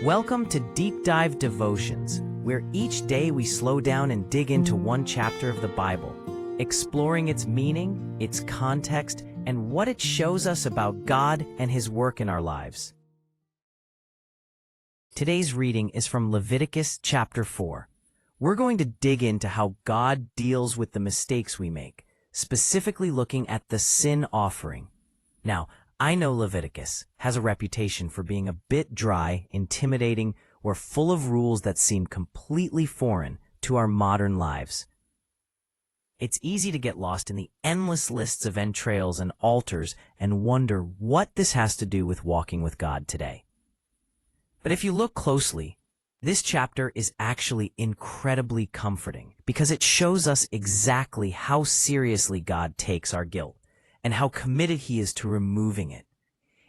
Welcome to Deep Dive Devotions, where each day we slow down and dig into one chapter of the Bible, exploring its meaning, its context, and what it shows us about God and His work in our lives. Today's reading is from Leviticus chapter 4. We're going to dig into how God deals with the mistakes we make, specifically looking at the sin offering. Now, I know Leviticus has a reputation for being a bit dry, intimidating, or full of rules that seem completely foreign to our modern lives. It's easy to get lost in the endless lists of entrails and altars and wonder what this has to do with walking with God today. But if you look closely, this chapter is actually incredibly comforting because it shows us exactly how seriously God takes our guilt and how committed He is to removing it.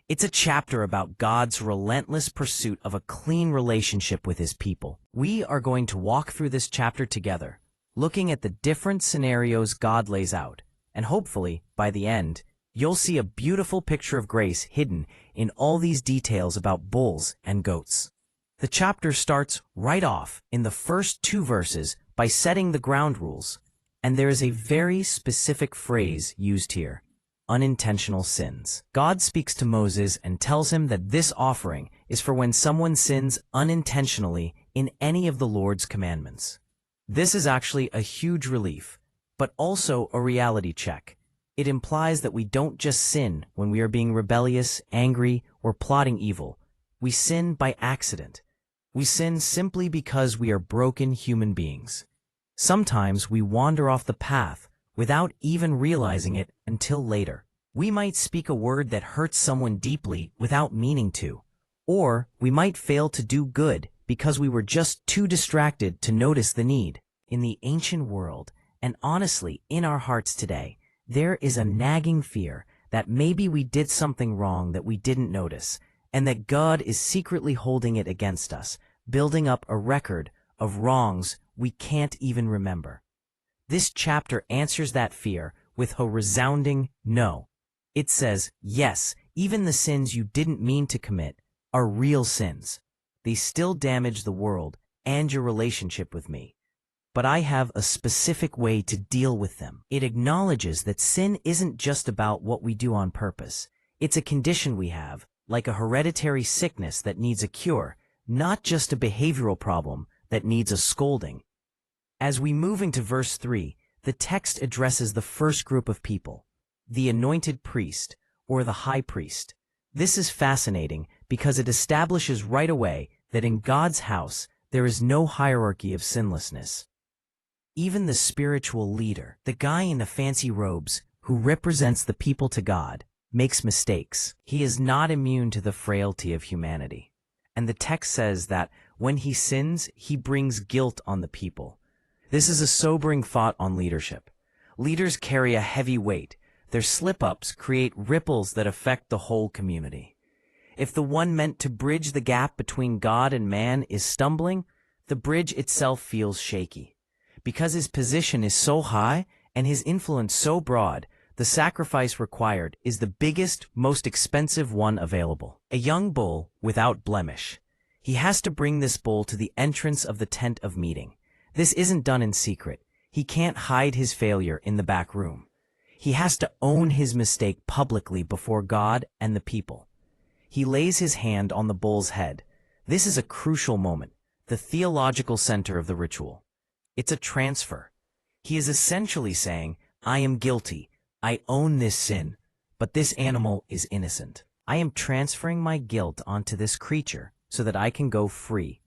It's a chapter about God's relentless pursuit of a clean relationship with His people. We are going to walk through this chapter together, looking at the different scenarios God lays out, and hopefully, by the end, you'll see a beautiful picture of grace hidden in all these details about bulls and goats. The chapter starts right off in the first 2 verses by setting the ground rules, and there is a very specific phrase used here: unintentional sins. God speaks to Moses and tells him that this offering is for when someone sins unintentionally in any of the Lord's commandments. This is actually a huge relief, but also a reality check. It implies that we don't just sin when we are being rebellious, angry, or plotting evil. We sin by accident. We sin simply because we are broken human beings. Sometimes we wander off the path without even realizing it until later. We might speak a word that hurts someone deeply without meaning to, or we might fail to do good because we were just too distracted to notice the need. In the ancient world, and honestly in our hearts today, there is a nagging fear that maybe we did something wrong that we didn't notice, and that God is secretly holding it against us, building up a record of wrongs we can't even remember. This chapter answers that fear with a resounding no. It says, yes, even the sins you didn't mean to commit are real sins. They still damage the world and your relationship with me. But I have a specific way to deal with them. It acknowledges that sin isn't just about what we do on purpose. It's a condition we have, like a hereditary sickness that needs a cure, not just a behavioral problem that needs a scolding. As we move into verse 3, the text addresses the first group of people, the anointed priest, or the high priest. This is fascinating because it establishes right away that in God's house there is no hierarchy of sinlessness. Even the spiritual leader, the guy in the fancy robes who represents the people to God, makes mistakes. He is not immune to the frailty of humanity. And the text says that when he sins, he brings guilt on the people. This is a sobering thought on leadership. Leaders carry a heavy weight. Their slip-ups create ripples that affect the whole community. If the one meant to bridge the gap between God and man is stumbling, the bridge itself feels shaky. Because his position is so high and his influence so broad, the sacrifice required is the biggest, most expensive one available. A young bull without blemish. He has to bring this bull to the entrance of the tent of meeting. This isn't done in secret. He can't hide his failure in the back room. He has to own his mistake publicly before God and the people. He lays his hand on the bull's head. This is a crucial moment, the theological center of the ritual. It's a transfer. He is essentially saying, I am guilty. I own this sin, but this animal is innocent. I am transferring my guilt onto this creature so that I can go free.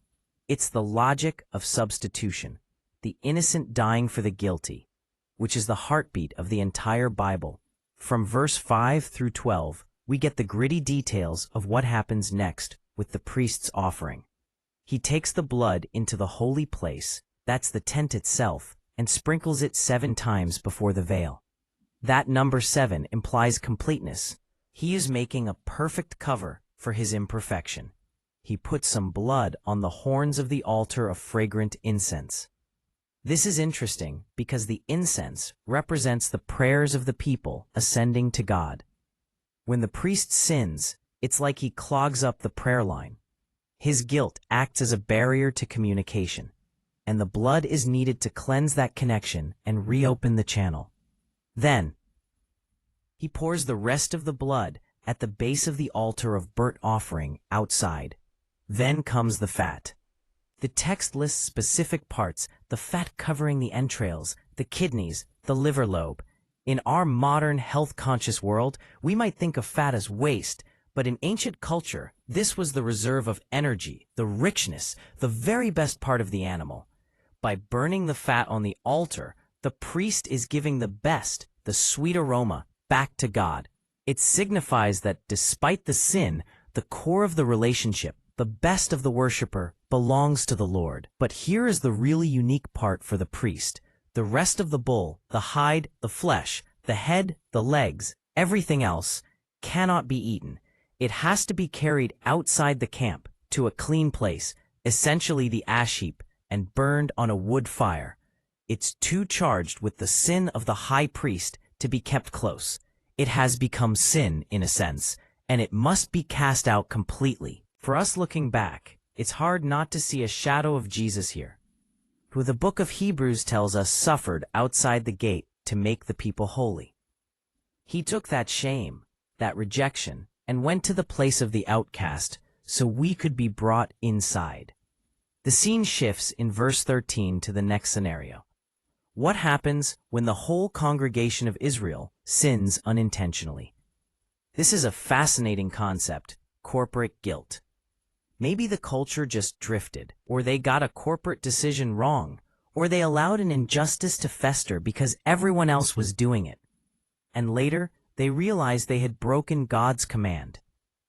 It's the logic of substitution, the innocent dying for the guilty, which is the heartbeat of the entire Bible. From verse 5 through 12, we get the gritty details of what happens next with the priest's offering. He takes the blood into the holy place, that's the tent itself, and sprinkles it 7 times before the veil. That number 7 implies completeness. He is making a perfect cover for his imperfection. He puts some blood on the horns of the altar of fragrant incense. This is interesting because the incense represents the prayers of the people ascending to God. When the priest sins, it's like he clogs up the prayer line. His guilt acts as a barrier to communication, and the blood is needed to cleanse that connection and reopen the channel. Then, he pours the rest of the blood at the base of the altar of burnt offering outside. Then comes the fat. The text lists specific parts, the fat covering the entrails, the kidneys, the liver lobe. In our modern health-conscious world, we might think of fat as waste, but in ancient culture, this was the reserve of energy, the richness, the very best part of the animal. By burning the fat on the altar, the priest is giving the best, the sweet aroma, back to God. It signifies that despite the sin, the core of the relationship, the best of the worshiper, belongs to the Lord. But here is the really unique part for the priest. The rest of the bull, the hide, the flesh, the head, the legs, everything else, cannot be eaten. It has to be carried outside the camp to a clean place, essentially the ash heap, and burned on a wood fire. It's too charged with the sin of the high priest to be kept close. It has become sin, in a sense, and it must be cast out completely. For us looking back, it's hard not to see a shadow of Jesus here, who the book of Hebrews tells us suffered outside the gate to make the people holy. He took that shame, that rejection, and went to the place of the outcast so we could be brought inside. The scene shifts in verse 13 to the next scenario. What happens when the whole congregation of Israel sins unintentionally? This is a fascinating concept, corporate guilt. Maybe the culture just drifted, or they got a corporate decision wrong, or they allowed an injustice to fester because everyone else was doing it. And later, they realized they had broken God's command.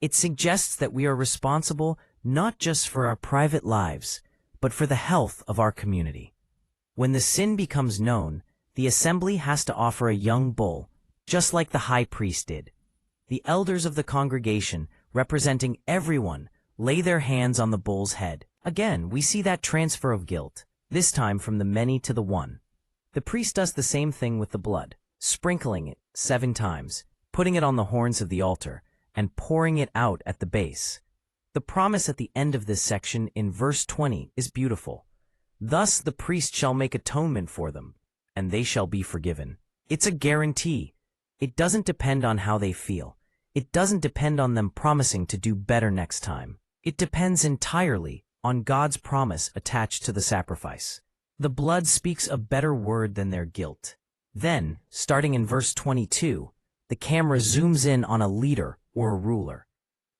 It suggests that we are responsible not just for our private lives, but for the health of our community. When the sin becomes known, the assembly has to offer a young bull, just like the high priest did. The elders of the congregation, representing everyone, lay their hands on the bull's head. Again, we see that transfer of guilt, this time from the many to the one. The priest does the same thing with the blood, sprinkling it 7 times, putting it on the horns of the altar, and pouring it out at the base. The promise at the end of this section in verse 20 is beautiful. Thus the priest shall make atonement for them, and they shall be forgiven. It's a guarantee. It doesn't depend on how they feel. It doesn't depend on them promising to do better next time. It depends entirely on God's promise attached to the sacrifice. The blood speaks a better word than their guilt. Then, starting in verse 22, the camera zooms in on a leader or a ruler.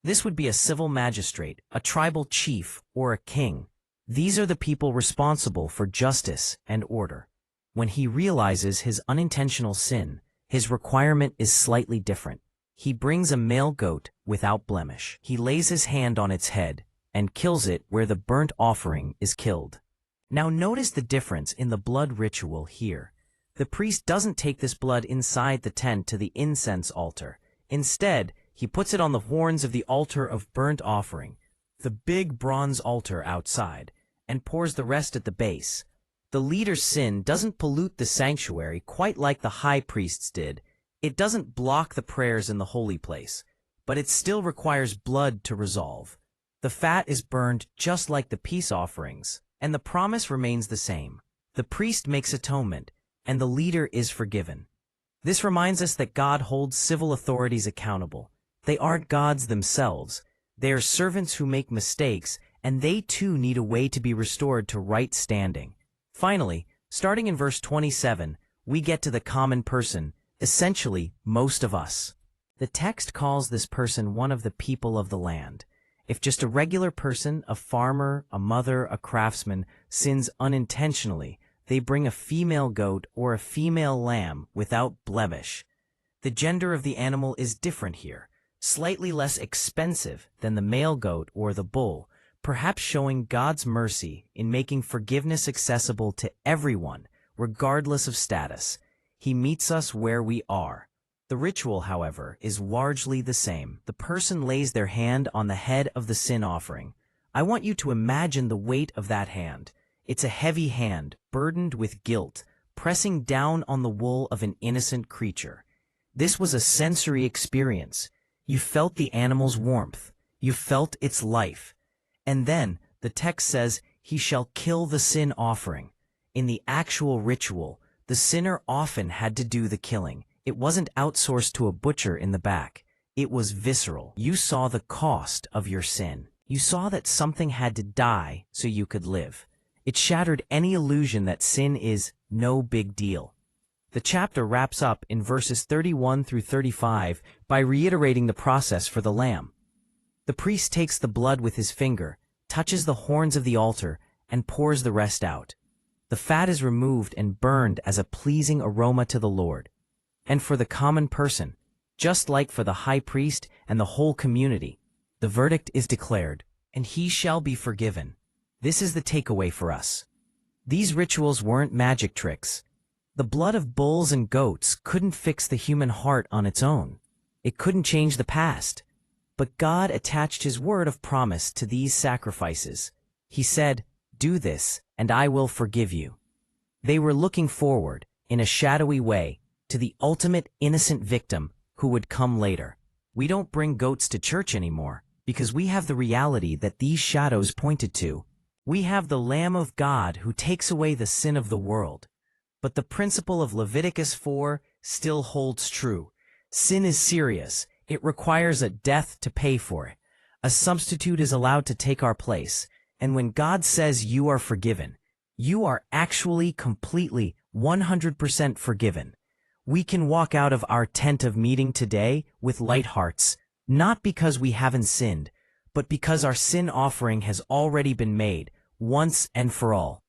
This would be a civil magistrate, a tribal chief, or a king. These are the people responsible for justice and order. When he realizes his unintentional sin, his requirement is slightly different. He brings a male goat without blemish. He lays his hand on its head and kills it where the burnt offering is killed. Now notice the difference in the blood ritual here. The priest doesn't take this blood inside the tent to the incense altar. Instead, he puts it on the horns of the altar of burnt offering, the big bronze altar outside, and pours the rest at the base. The leader's sin doesn't pollute the sanctuary quite like the high priest's did. It doesn't block the prayers in the holy place, but it still requires blood to resolve. The fat is burned just like the peace offerings, and the promise remains the same. The priest makes atonement, and the leader is forgiven. This reminds us that God holds civil authorities accountable. They aren't gods themselves. They are servants who make mistakes, and they too need a way to be restored to right standing. Finally, starting in verse 27, we get to the common person, essentially most of us. The text calls this person one of the people of the land. If just a regular person, a farmer, a mother, a craftsman, sins unintentionally, they bring a female goat or a female lamb without blemish. The gender of the animal is different here, slightly less expensive than the male goat or the bull, perhaps showing God's mercy in making forgiveness accessible to everyone, regardless of status. He meets us where we are. The ritual, however, is largely the same. The person lays their hand on the head of the sin offering. I want you to imagine the weight of that hand. It's a heavy hand, burdened with guilt, pressing down on the wool of an innocent creature. This was a sensory experience. You felt the animal's warmth. You felt its life. And then, the text says, he shall kill the sin offering. In the actual ritual, the sinner often had to do the killing. It wasn't outsourced to a butcher in the back. It was visceral. You saw the cost of your sin. You saw that something had to die so you could live. It shattered any illusion that sin is no big deal. The chapter wraps up in verses 31 through 35 by reiterating the process for the lamb. The priest takes the blood with his finger, touches the horns of the altar, and pours the rest out. The fat is removed and burned as a pleasing aroma to the Lord. And for the common person, just like for the high priest and the whole community, the verdict is declared, and he shall be forgiven. This is the takeaway for us. These rituals weren't magic tricks. The blood of bulls and goats couldn't fix the human heart on its own. It couldn't change the past. But God attached his word of promise to these sacrifices. He said, "Do this, and I will forgive you." They were looking forward, in a shadowy way, to the ultimate innocent victim who would come later. We don't bring goats to church anymore, because we have the reality that these shadows pointed to. We have the Lamb of God who takes away the sin of the world. But the principle of Leviticus 4 still holds true. Sin is serious. It requires a death to pay for it. A substitute is allowed to take our place. And when God says you are forgiven, you are actually completely 100% forgiven. We can walk out of our tent of meeting today with light hearts, not because we haven't sinned, but because our sin offering has already been made, once and for all.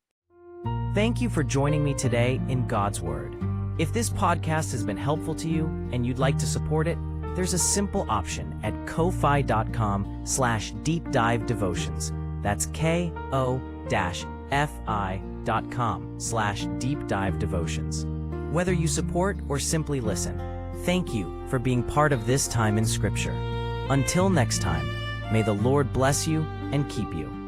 Thank you for joining me today in God's Word. If this podcast has been helpful to you and you'd like to support it, there's a simple option at ko-fi.com/deepdivedevotions. That's ko-fi.com/deepdivedevotions. Whether you support or simply listen, thank you for being part of this time in Scripture. Until next time, may the Lord bless you and keep you.